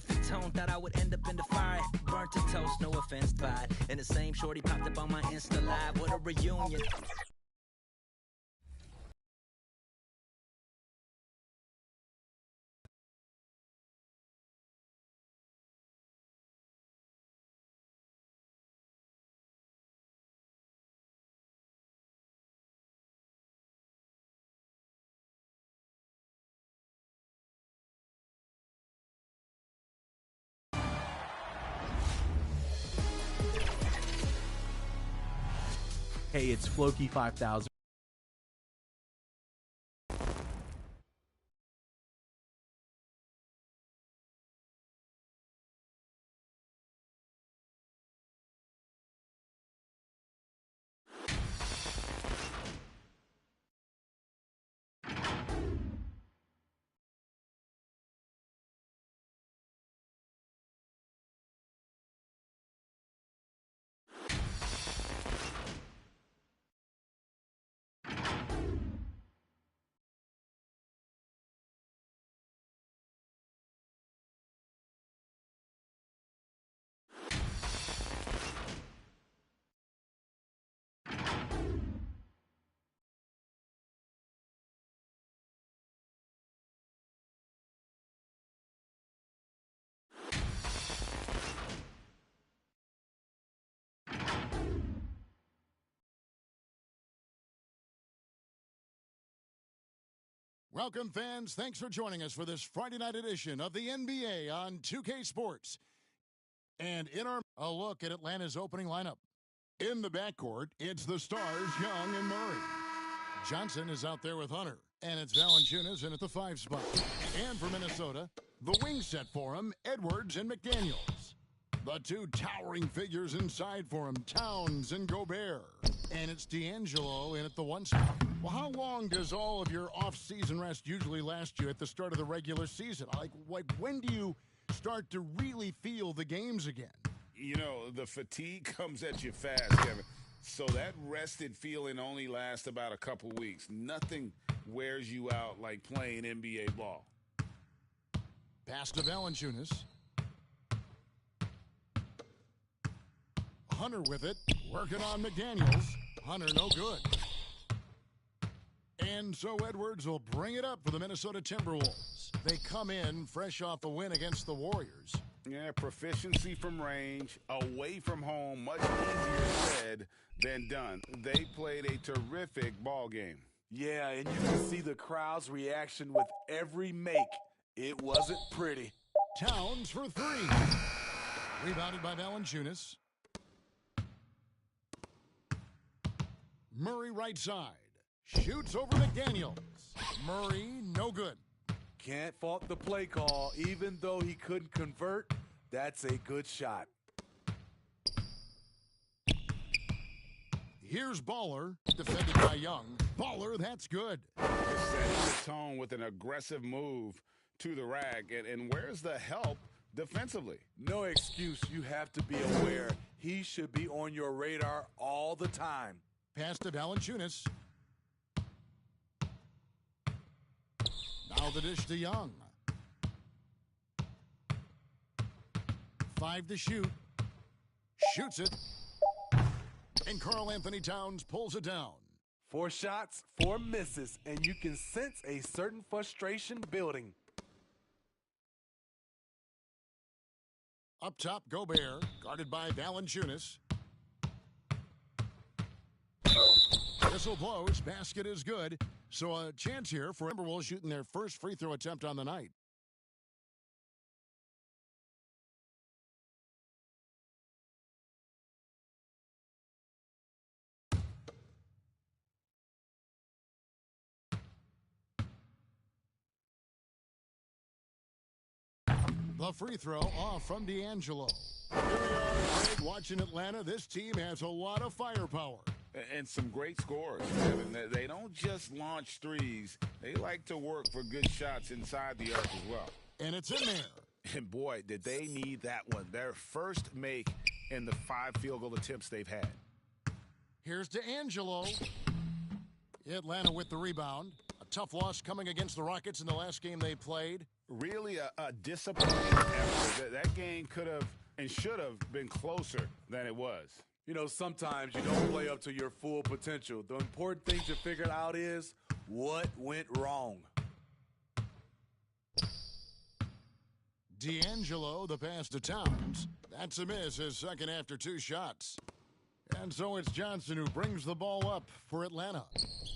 perfect tone. Thought I would end up in the fire. Burnt to toast, no offense, bud. And the same shorty popped up on my Insta Live. What a reunion. Hey, it's Floki 5000. Welcome, fans. Thanks for joining us for this Friday night edition of the NBA on 2K Sports. And in a look at Atlanta's opening lineup. In the backcourt, it's the stars, Young and Murray. Johnson is out there with Hunter. And it's Valanciunas in at the 5 spot. And for Minnesota, the wing set for him, Edwards and McDaniels. The two towering figures inside for him, Towns and Gobert. And it's D'Angelo in at the 1 spot. Well, how long does all of your off-season rest usually last you at the start of the regular season? Like when do you start to really feel the games again? You know, the fatigue comes at you fast, Kevin. So that rested feeling only lasts about a couple weeks. Nothing wears you out like playing NBA ball. Pass to Valanciunas. Hunter with it, working on McDaniels. Hunter no good. And so Edwards will bring it up for the Minnesota Timberwolves. They come in fresh off a win against the Warriors. Yeah, proficiency from range, away from home, much easier said than done. They played a terrific ball game. Yeah, and you can see the crowd's reaction with every make. It wasn't pretty. Towns for 3. Rebounded by Valanciunas. Murray right side. Shoots over McDaniels. Murray, no good. Can't fault the play call. Even though he couldn't convert, that's a good shot. Here's Baller, defended by Young. Baller, that's good. Just setting the tone with an aggressive move to the rack. And where's the help defensively? No excuse. You have to be aware. He should be on your radar all the time. Pass to Valanciunas. Now the dish to Young. 5 to shoot. Shoots it. And Karl-Anthony Towns pulls it down. 4 shots, 4 misses, and you can sense a certain frustration building. Up top, Gobert, guarded by Valanciunas. Whistle blows, basket is good. So a chance here for Timberwolves shooting their first free throw attempt on the night. The free throw off from D'Angelo. Here we are, Greg, watching Atlanta. This team has a lot of firepower. And some great scores, Kevin. They don't just launch threes. They like to work for good shots inside the arc as well. And it's in there. And boy, did they need that one. Their first make in the 5 field goal attempts they've had. Here's D'Angelo. Atlanta with the rebound. A tough loss coming against the Rockets in the last game they played. Really a disappointing effort. That game could have and should have been closer than it was. You know, sometimes you don't play up to your full potential. The important thing to figure out is what went wrong. D'Angelo, the pass to Towns. That's a miss, his second after 2 shots. And so it's Johnson who brings the ball up for Atlanta.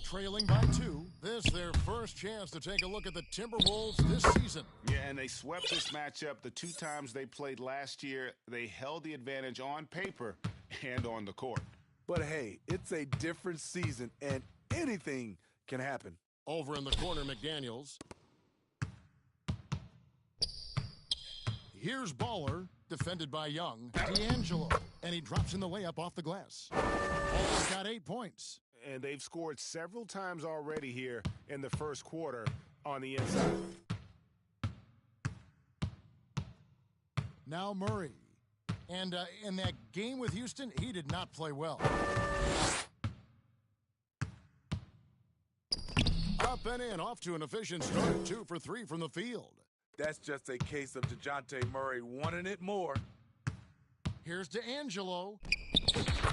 Trailing by 2, this their first chance to take a look at the Timberwolves this season. Yeah, and they swept this matchup the 2 times they played last year. They held the advantage on paper and on the court. But hey, it's a different season, and anything can happen. Over in the corner, McDaniels. Here's Baller, defended by Young. D'Angelo, and he drops in the layup off the glass. Baller's got 8 points. And they've scored several times already here in the first quarter on the inside. Now Murray. And in that game with Houston, he did not play well. Up and in, off to an efficient start. 2 for 3 from the field. That's just a case of DeJounte Murray wanting it more. Here's D'Angelo.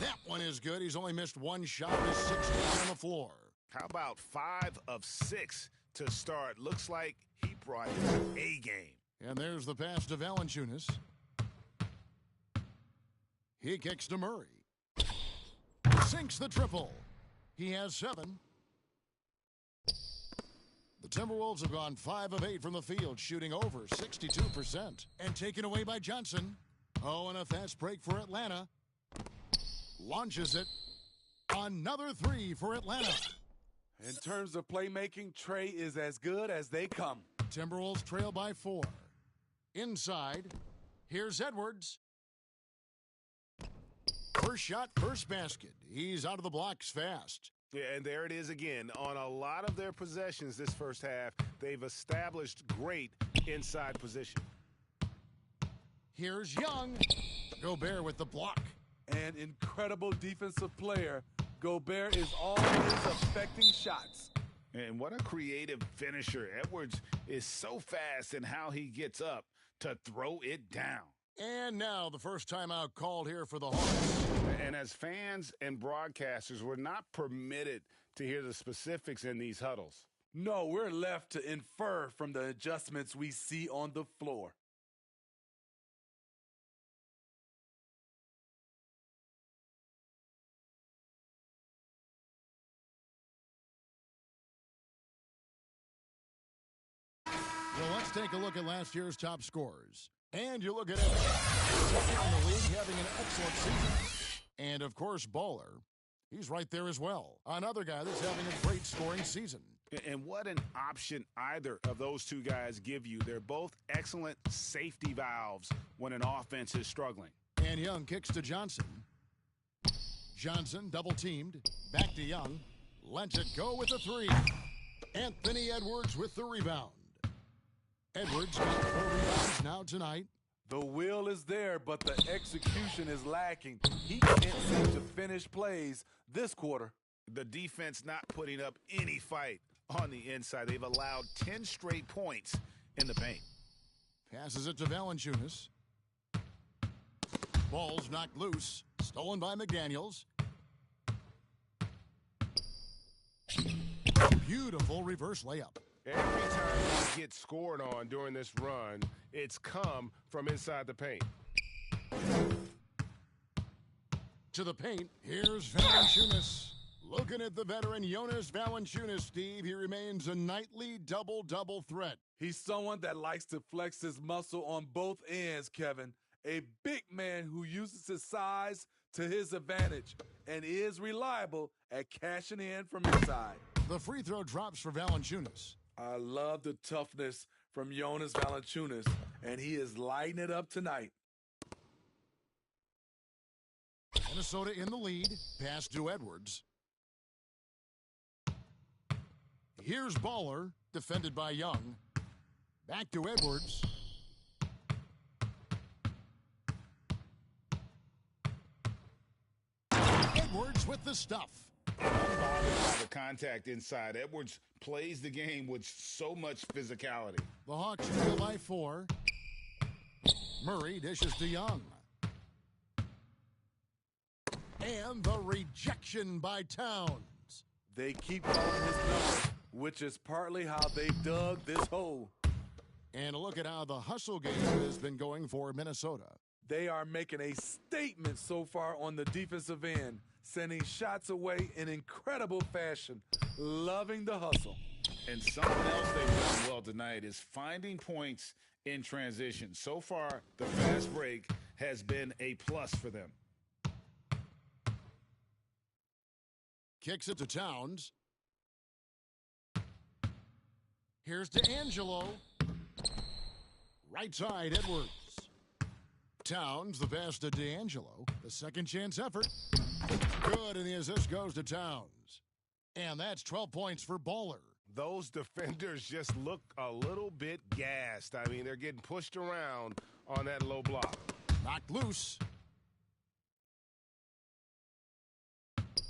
That one is good. He's only missed 1 shot. He's 16 on the floor. How about 5 of 6 to start? Looks like he brought his A game. And there's the pass to Valanciunas. He kicks to Murray. Sinks the triple. He has 7. The Timberwolves have gone 5 of 8 from the field, shooting over 62%. And taken away by Johnson. Oh, and a fast break for Atlanta. Launches it. Another 3 for Atlanta. In terms of playmaking, Trey is as good as they come. Timberwolves trail by 4. Inside. Here's Edwards. First shot, first basket. He's out of the blocks fast. Yeah, and there it is again. On a lot of their possessions this first half, they've established great inside position. Here's Young. Gobert with the block. An incredible defensive player. Gobert is always affecting shots. And what a creative finisher. Edwards is so fast in how he gets up to throw it down. And now the first timeout called here for the Hawks. And as fans and broadcasters, we're not permitted to hear the specifics in these huddles. No, we're left to infer from the adjustments we see on the floor. Well, let's take a look at last year's top scorers. And you look at it. Second in the league, having an excellent season. And, of course, Baller. He's right there as well. Another guy that's having a great scoring season. And what an option either of those two guys give you. They're both excellent safety valves when an offense is struggling. And Young kicks to Johnson. Johnson double-teamed. Back to Young. Lets it go with the 3. Anthony Edwards with the rebound. Edwards got 4 rebounds now tonight. The will is there, but the execution is lacking. He can't seem to finish plays this quarter. The defense not putting up any fight on the inside. They've allowed 10 straight points in the paint. Passes it to Valanciunas. Ball's knocked loose. Stolen by McDaniels. Beautiful reverse layup. Every time he gets scored on during this run, it's come from inside the paint. To the paint, here's Valanciunas. Looking at the veteran Jonas Valanciunas, Steve, he remains a nightly double-double threat. He's someone that likes to flex his muscle on both ends, Kevin. A big man who uses his size to his advantage and is reliable at cashing in from inside. The free throw drops for Valanciunas. I love the toughness from Jonas Valanciunas, and he is lighting it up tonight. Minnesota in the lead. Pass to Edwards. Here's Baller, defended by Young. Back to Edwards. Edwards with the stuff. Unbothered by the contact inside. Edwards plays the game with so much physicality. The Hawks trail by 4. Murray dishes to Young. And the rejection by Towns. They keep calling his number, which is partly how they dug this hole. And a look at how the hustle game has been going for Minnesota. They are making a statement so far on the defensive end, sending shots away in incredible fashion, loving the hustle. And something else they've done well tonight is finding points in transition. So far, the fast break has been a plus for them. Kicks it to Towns. Here's DeAngelo. Right side, Edwards. Towns, the pass to DeAngelo. The second chance effort. Good, and the assist goes to Towns. And that's 12 points for Baller. Those defenders just look a little bit gassed. I mean, they're getting pushed around on that low block. Knocked loose.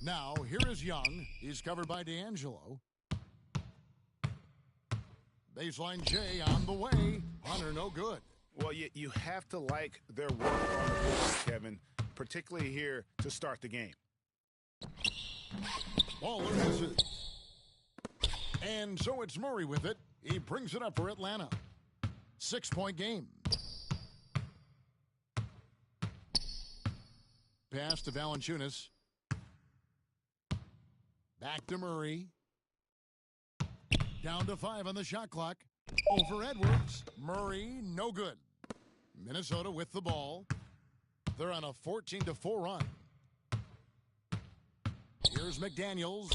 Now, here is Young. He's covered by DeAngelo. Baseline J on the way. Hunter, no good. Well, you have to like their work on the board, Kevin, particularly here to start the game. Baller misses. And so it's Murray with it. He brings it up for Atlanta. 6-point game. Pass to Valanciunas. Back to Murray. Down to 5 on the shot clock. Over Edwards. Murray, no good. Minnesota with the ball. They're on a 14-4 run. Here's McDaniels.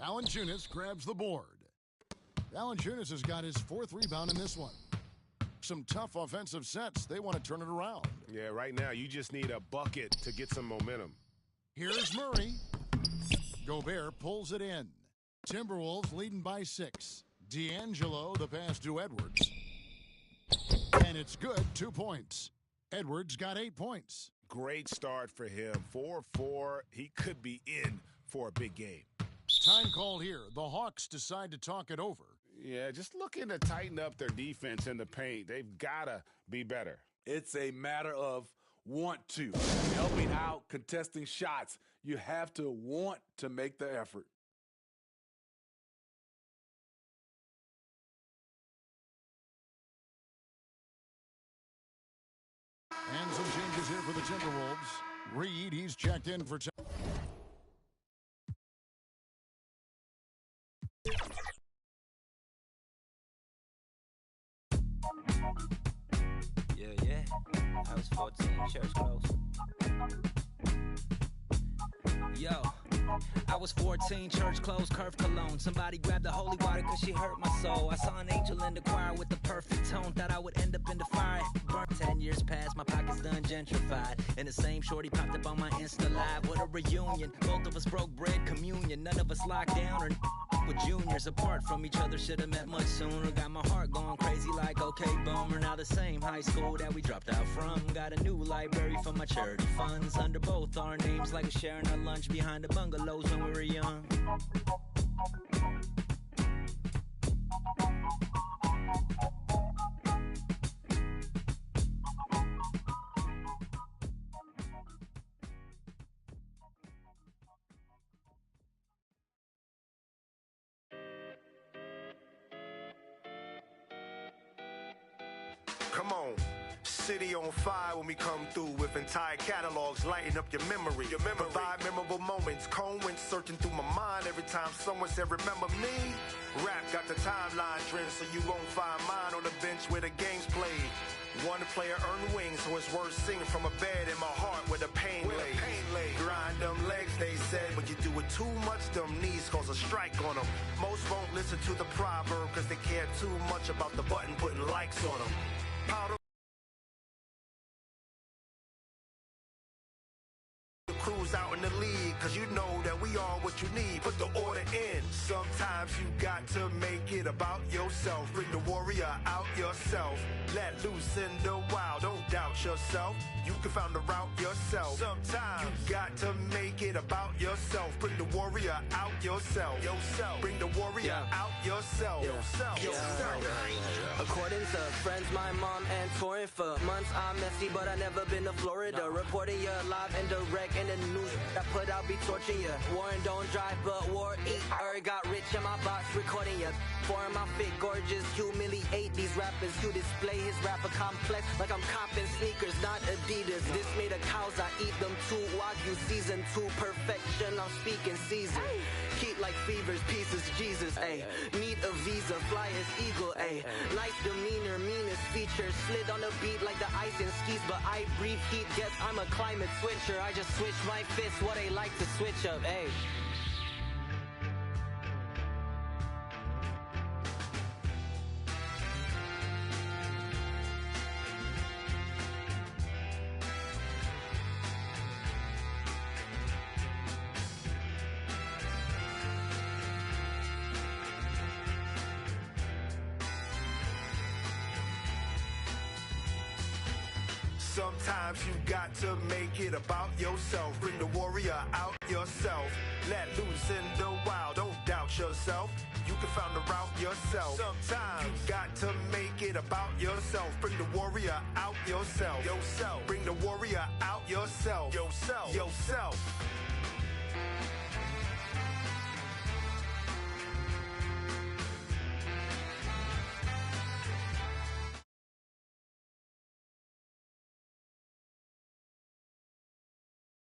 Valanciunas grabs the board. Valanciunas has got his 4th rebound in this one. Some tough offensive sets. They want to turn it around. Yeah, right now you just need a bucket to get some momentum. Here's Murray. Gobert pulls it in. Timberwolves leading by 6. DeAngelo, the pass to Edwards. And it's good, 2 points. Edwards got 8 points. Great start for him. 4-4. He could be in for a big game. Time call here. The Hawks decide to talk it over. Yeah, just looking to tighten up their defense in the paint. They've got to be better. It's a matter of want to. Helping out, contesting shots. You have to want to make the effort. And some changes here for the Timberwolves. Reed, he's checked in for... Yeah. I was 14, church close. Yo, I was 14, church closed, curve cologne. Somebody grabbed the holy water cause she hurt my soul. I saw an angel in the choir with the perfect tone. Thought I would end up in the fire. Burnt 10 years past, my pockets done gentrified. And the same shorty popped up on my Insta Live. What a reunion. Both of us broke bread, communion. None of us locked down or with juniors apart from each other. Should've met much sooner. Got my heart going crazy like okay boomer. Now the same high school that we dropped out from. Got a new library for my charity funds. Under both our names like sharing our lunch behind the bungalows when we were young. Come on. City on fire when we come through with entire catalogs lighting up your memory. Provide memorable moments. Cone went searching through my mind every time someone said, remember me? Rap got the timeline trend, so you won't find mine on the bench where the game's played. One player earned wings, so it's worth singing from a bed in my heart where the pain lay. Grind them legs, they said, but you do it too much, them knees cause a strike on them. Most won't listen to the proverb cause they care too much about the button putting likes on them. Powder crews out in the league, cause you know that we are what you need. Put the order in. Sometimes you got to make it about yourself. Bring the warrior out yourself. Let loose in the wild, don't doubt yourself. You can find the route yourself. Sometimes you got to make it about yourself. Bring the warrior out yourself. Bring the warrior out yourself. According to friends, my mom and touring for months. I'm messy, but I never been to Florida. Reporting you live and direct in the news. I put out be torturing you. Warren don't drive, but war eat. Got rich in my box, recording you. Foreign my fit, gorgeous, humiliate these rappers. You display his rapper complex like I'm copping sneakers, not Adidas. This made of cows, I eat them too. Wagyu season 2, perfection. I'm speaking season. Keep like fevers, pieces, Jesus, ayy. Need a visa, fly as eagle, ayy. Nice demeanor, meanest features. Slid on the beat like the ice and skis, but I breathe heat. Guess I'm a climate switcher. I just switch my fists, what they like to switch up, ayy. Sometimes you got to make it about yourself. Bring the warrior out yourself. Let loose in the wild, don't doubt yourself. You can find the route yourself. Sometimes you got to make it about yourself. Bring the warrior out yourself. Bring the warrior out yourself. Yourself.